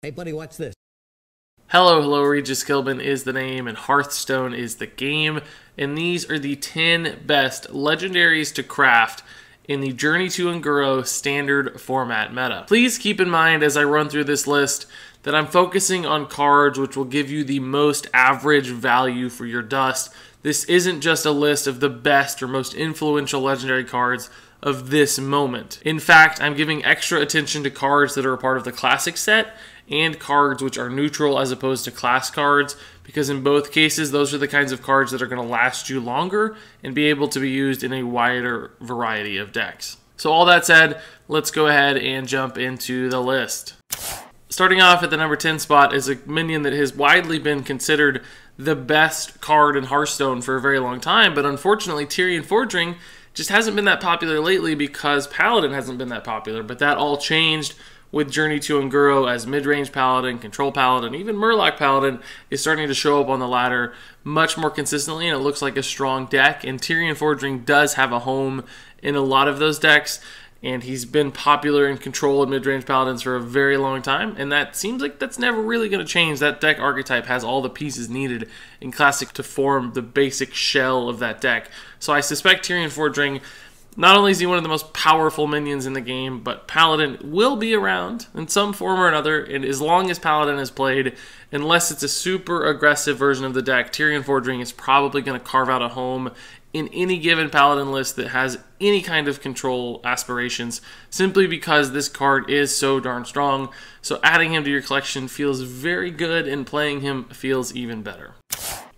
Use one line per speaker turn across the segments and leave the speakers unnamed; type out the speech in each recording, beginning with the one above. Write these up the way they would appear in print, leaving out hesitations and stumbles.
Hey buddy, watch this.
Hello, Regis Kilbin is the name and Hearthstone is the game, and these are the 10 best legendaries to craft in the Journey to Un'Goro standard format meta. Please keep in mind as I run through this list that I'm focusing on cards which will give you the most average value for your dust. This isn't just a list of the best or most influential legendary cards of this moment. In fact, I'm giving extra attention to cards that are a part of the classic set and cards which are neutral as opposed to class cards, because in both cases those are the kinds of cards that are going to last you longer and be able to be used in a wider variety of decks. So all that said, let's go ahead and jump into the list. Starting off at the number 10 spot is a minion that has widely been considered the best card in Hearthstone for a very long time, but unfortunately Tirion Fordring just hasn't been that popular lately because Paladin hasn't been that popular, but that all changed with Journey to Un'Goro as mid-range Paladin, Control Paladin, even Murloc Paladin is starting to show up on the ladder much more consistently, and it looks like a strong deck, and Tirion Fordring does have a home in a lot of those decks, and he's been popular in Control and mid-range Paladins for a very long time, and that seems like that's never really going to change. That deck archetype has all the pieces needed in Classic to form the basic shell of that deck. So I suspect Tirion Fordring, not only is he one of the most powerful minions in the game, but Paladin will be around in some form or another, and as long as Paladin is played, unless it's a super aggressive version of the deck, Tirion Fordring is probably going to carve out a home in any given Paladin list that has any kind of control aspirations, simply because this card is so darn strong. So adding him to your collection feels very good, and playing him feels even better.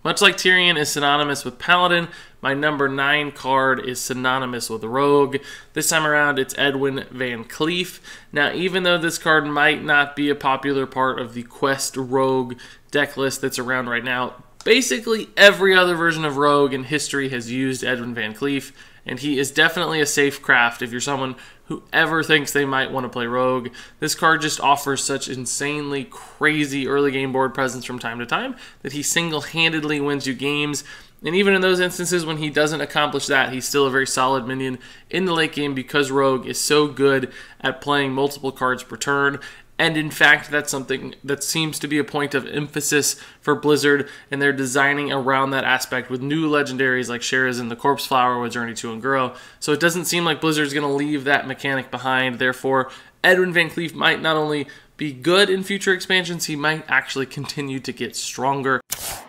Much like Tirion is synonymous with Paladin, my number 9 card is synonymous with Rogue. This time around, it's Edwin Van Cleef. Now, even though this card might not be a popular part of the Quest Rogue deck list that's around right now, basically every other version of Rogue in history has used Edwin Van Cleef, and he is definitely a safe craft if you're someone who ever thinks they might want to play Rogue. This card just offers such insanely crazy early game board presence from time to time that he single-handedly wins you games. And even in those instances when he doesn't accomplish that, he's still a very solid minion in the late game because Rogue is so good at playing multiple cards per turn. And in fact, that's something that seems to be a point of emphasis for Blizzard, and they're designing around that aspect with new legendaries like Sherazin the Corpse Flower with Journey to Un'Goro. So it doesn't seem like Blizzard's going to leave that mechanic behind. Therefore, Edwin Van Cleef might not only be good in future expansions, he might actually continue to get stronger.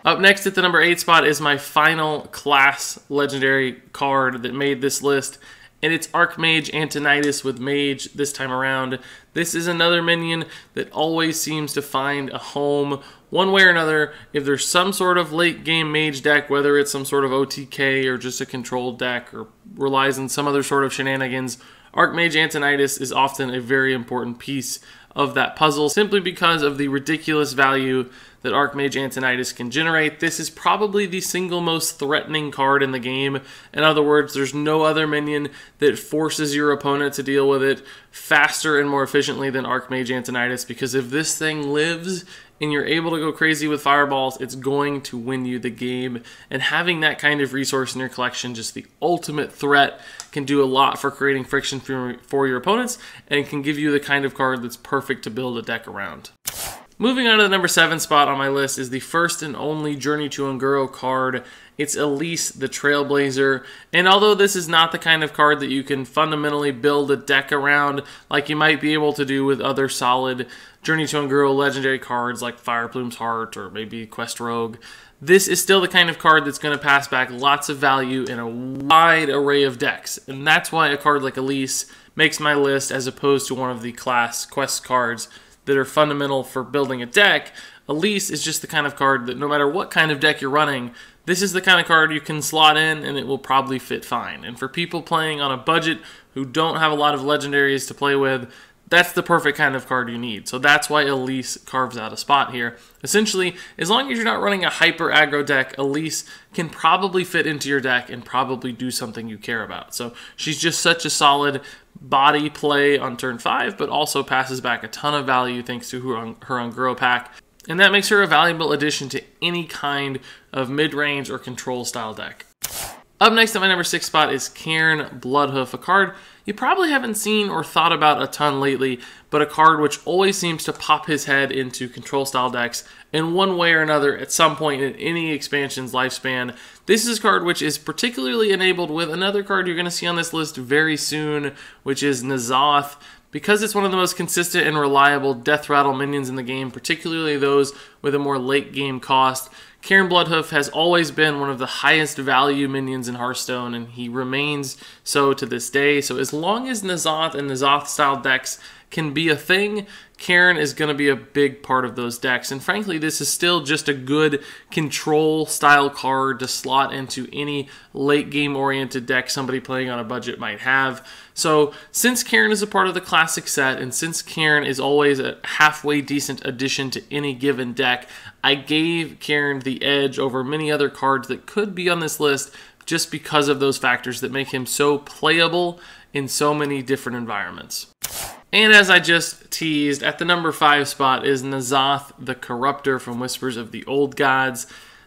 Up next at the number 8 spot is my final class legendary card that made this list, and it's Ark Mage and Tinnitus with Mage this time around. This is another minion that always seems to find a home one way or another. If there's some sort of late game Mage deck, whether it's some sort of OTK or just a controlled deck or relies on some other sort of shenanigans, Ark Mage and Tinnitus is often a very important piece of that puzzle, simply because of the ridiculous value that Ark Mage and Tinnitus can generate. This is probably the single most threatening card in the game. In other words, there's no other minion that forces your opponent to deal with it faster and more efficiently than Ark Mage and Tinnitus, because if this thing lives and you're able to go crazy with fireballs, it's going to win you the game. And having that kind of resource in your collection, just the ultimate threat, can do a lot for creating friction for your opponents, and can give you the kind of card that's perfect to build a deck around. Moving on to the number 7 spot on my list is the first and only Journey to Un'Goro card. It's Elise the Trailblazer, and although this is not the kind of card that you can fundamentally build a deck around like you might be able to do with other solid Journey to Un'Goro legendary cards like Fireplume's Heart or maybe Quest Rogue, this is still the kind of card that's going to pass back lots of value in a wide array of decks, and that's why a card like Elise makes my list as opposed to one of the class Quest cards that are fundamental for building a deck. Elise is just the kind of card that no matter what kind of deck you're running, this is the kind of card you can slot in and it will probably fit fine. And for people playing on a budget who don't have a lot of legendaries to play with, that's the perfect kind of card you need. So that's why Elise carves out a spot here. Essentially, as long as you're not running a hyper aggro deck, Elise can probably fit into your deck and probably do something you care about. So she's just such a solid body play on turn 5, but also passes back a ton of value thanks to her Un'Goro pack. And that makes her a valuable addition to any kind of mid-range or control style deck. Up next at my number 6 spot is Cairne Bloodhoof, a card you probably haven't seen or thought about a ton lately, but a card which always seems to pop his head into control style decks in one way or another at some point in any expansion's lifespan. This is a card which is particularly enabled with another card you're going to see on this list very soon, which is Nezhat. Because it's one of the most consistent and reliable death rattle minions in the game, particularly those with a more late game cost, Cairne Bloodhoof has always been one of the highest value minions in Hearthstone, and he remains so to this day. So as long as Nezhat and Nezhat style decks can be a thing, Cairne is going to be a big part of those decks. And frankly, this is still just a good control style card to slot into any late game oriented deck somebody playing on a budget might have. So since Cairne is a part of the classic set, and since Cairne is always a halfway decent addition to any given deck, I gave Cairne the edge over many other cards that could be on this list just because of those factors that make him so playable in so many different environments. And as I just teased, at the number 5 spot is Nezhat the Corruptor from Whispers of the Old Gods.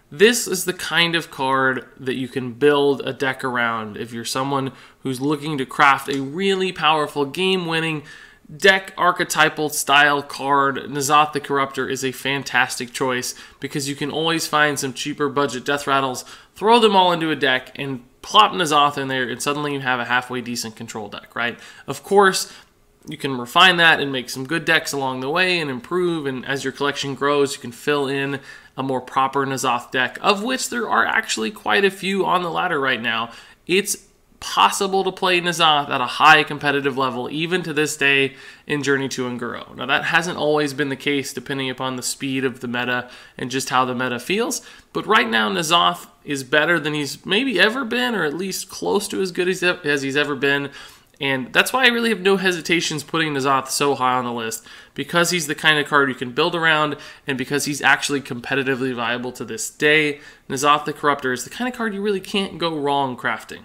This is the kind of card that you can build a deck around if you're someone who's looking to craft a really powerful game-winning deck archetypal style card. Nezhat the Corruptor is a fantastic choice because you can always find some cheaper budget death rattles, throw them all into a deck, and plop Nezhat in there, and suddenly you have a halfway decent control deck, right? Of course, you can refine that and make some good decks along the way and improve, and as your collection grows, you can fill in a more proper Nezhat deck, of which there are actually quite a few on the ladder right now. It's possible to play Nezhat at a high competitive level, even to this day in Journey to Un'Goro. Now, that hasn't always been the case, depending upon the speed of the meta and just how the meta feels, but right now, Nezhat is better than he's maybe ever been, or at least close to as good as he's ever been. And that's why I really have no hesitations putting Nezhat so high on the list, because he's the kind of card you can build around, and because he's actually competitively viable to this day. Nezhat the Corruptor is the kind of card you really can't go wrong crafting.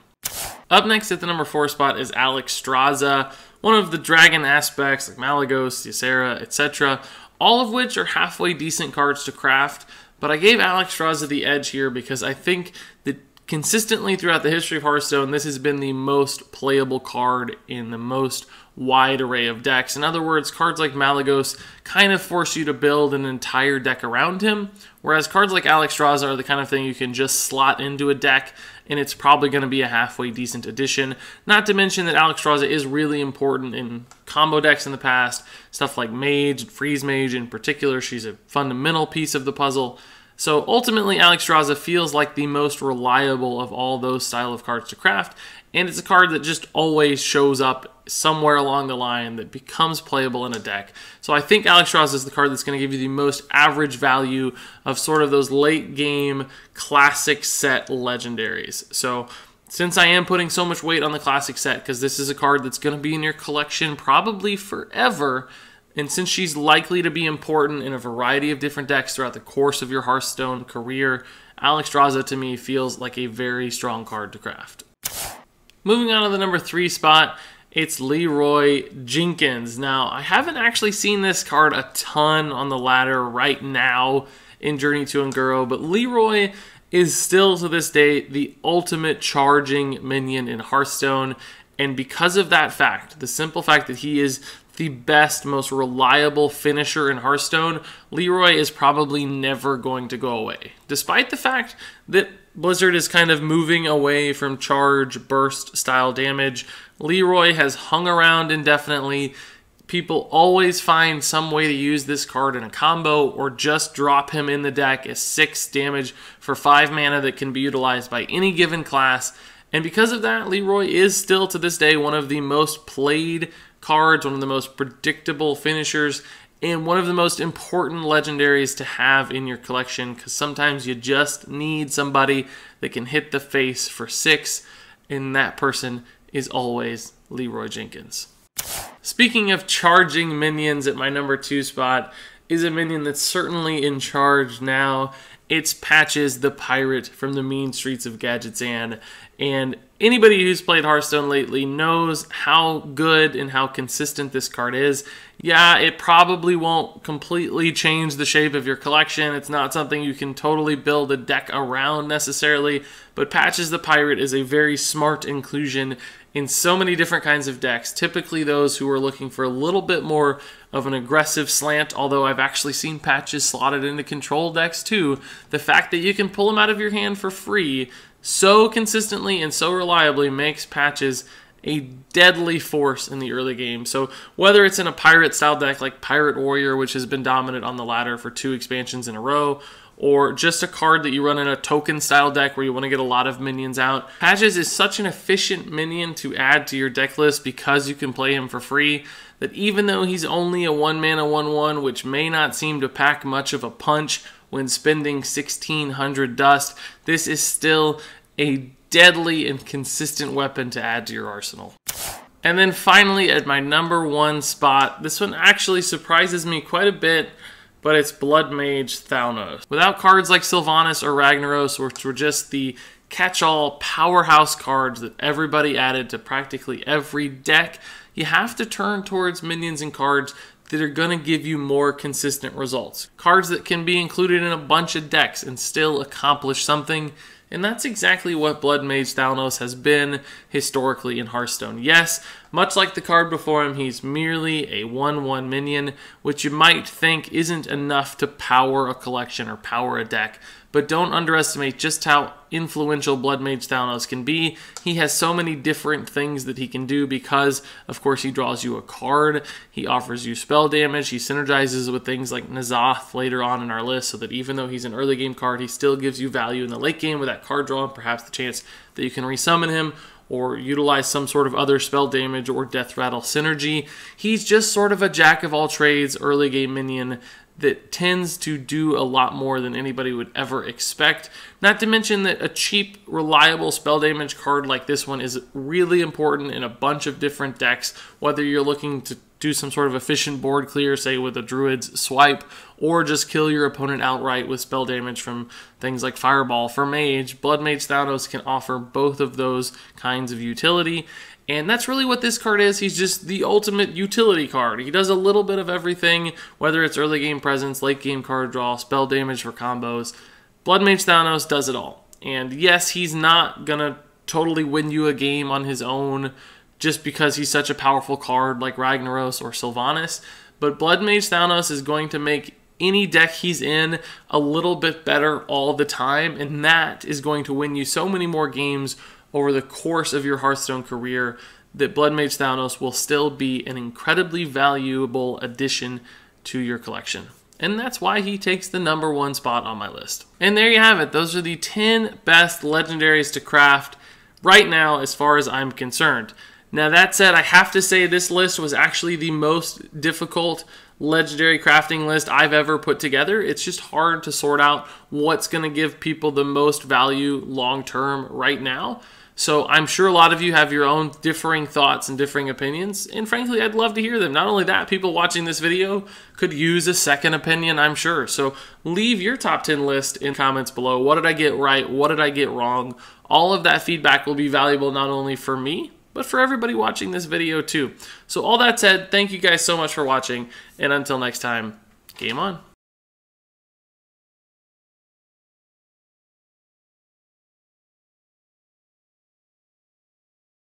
Up next at the number 4 spot is Alexstrasza, one of the dragon aspects like Malygos, Ysera, etc., all of which are halfway decent cards to craft, but I gave Alexstrasza the edge here because I think that consistently throughout the history of Hearthstone, this has been the most playable card in the most wide array of decks. In other words, cards like Malygos kind of force you to build an entire deck around him, whereas cards like Alexstrasza are the kind of thing you can just slot into a deck, and it's probably going to be a halfway decent addition. Not to mention that Alexstrasza is really important in combo decks in the past, stuff like Mage, Freeze Mage in particular. She's a fundamental piece of the puzzle. So ultimately, Alexstrasza feels like the most reliable of all those style of cards to craft, and it's a card that just always shows up somewhere along the line that becomes playable in a deck. So I think Alexstrasza is the card that's going to give you the most average value of sort of those late game classic set legendaries. So since I am putting so much weight on the classic set, because this is a card that's going to be in your collection probably forever, and since she's likely to be important in a variety of different decks throughout the course of your Hearthstone career, Alexstrasza to me feels like a very strong card to craft. Moving on to the number 3 spot, it's Leroy Jenkins. Now, I haven't actually seen this card a ton on the ladder right now in Journey to Un'Goro, but Leroy is still to this day the ultimate charging minion in Hearthstone, and because of that fact, the simple fact that he is the best, most reliable finisher in Hearthstone, Leroy is probably never going to go away. Despite the fact that Blizzard is kind of moving away from charge, burst style damage, Leroy has hung around indefinitely. People always find some way to use this card in a combo, or just drop him in the deck as 6 damage for 5 mana that can be utilized by any given class. And because of that, Leroy is still to this day one of the most played cards, one of the most predictable finishers, and one of the most important legendaries to have in your collection, because sometimes you just need somebody that can hit the face for 6, and that person is always Leroy Jenkins. Speaking of charging minions, at my number 2 spot is a minion that's certainly in charge now. It's Patches the Pirate from the mean streets of Gadgetzan, and anybody who's played Hearthstone lately knows how good and how consistent this card is. Yeah, it probably won't completely change the shape of your collection. It's not something you can totally build a deck around necessarily, but Patches the Pirate is a very smart inclusion in so many different kinds of decks, typically those who are looking for a little bit more of an aggressive slant, although I've actually seen patches slotted into control decks too. The fact that you can pull them out of your hand for free so consistently and so reliably makes patches a deadly force in the early game. So whether it's in a pirate style deck like Pirate Warrior, which has been dominant on the ladder for 2 expansions in a row, or just a card that you run in a token style deck where you want to get a lot of minions out, Patches is such an efficient minion to add to your deck list because you can play him for free, that even though he's only a 1-mana 1/1, which may not seem to pack much of a punch when spending 1600 dust, this is still a deadly and consistent weapon to add to your arsenal. And then finally, at my number 1 spot, this one actually surprises me quite a bit, but it's Blood Mage Thanos. Without cards like Sylvanas or Ragnaros, which were just the catch-all powerhouse cards that everybody added to practically every deck, you have to turn towards minions and cards that are going to give you more consistent results. Cards that can be included in a bunch of decks and still accomplish something. And that's exactly what Blood Mage Thanos has been historically in Hearthstone. Yes, much like the card before him, he's merely a 1/1 minion, which you might think isn't enough to power a collection or power a deck. But don't underestimate just how influential Blood Mage Thanos can be. He has so many different things that he can do because, of course, he draws you a card, he offers you spell damage, he synergizes with things like Nezhat later on in our list, so that even though he's an early game card, he still gives you value in the late game with that card draw and perhaps the chance that you can resummon him or utilize some sort of other spell damage or death rattle synergy. He's just sort of a jack of all trades early game minion that tends to do a lot more than anybody would ever expect. Not to mention that a cheap, reliable spell damage card like this one is really important in a bunch of different decks, whether you're looking to do some sort of efficient board clear, say with a Druid's Swipe, or just kill your opponent outright with spell damage from things like Fireball. For Mage, Blood Mage Thanos can offer both of those kinds of utility. And that's really what this card is. He's just the ultimate utility card. He does a little bit of everything, whether it's early game presence, late game card draw, spell damage for combos. Blood Mage Thanos does it all. And yes, he's not going to totally win you a game on his own just because he's such a powerful card like Ragnaros or Sylvanas. But Blood Mage Thanos is going to make any deck he's in a little bit better all the time. And that is going to win you so many more games over the course of your Hearthstone career, that Blood Mage Thanos will still be an incredibly valuable addition to your collection. And that's why he takes the number 1 spot on my list. And there you have it. Those are the 10 best legendaries to craft right now as far as I'm concerned. Now that said, I have to say this list was actually the most difficult legendary crafting list I've ever put together. It's just hard to sort out what's going to give people the most value long term right now. So I'm sure a lot of you have your own differing thoughts and differing opinions, and frankly, I'd love to hear them. Not only that, people watching this video could use a second opinion, I'm sure. So leave your top 10 list in comments below. What did I get right? What did I get wrong? All of that feedback will be valuable not only for me, but for everybody watching this video too. So all that said, thank you guys so much for watching, and until next time, game on.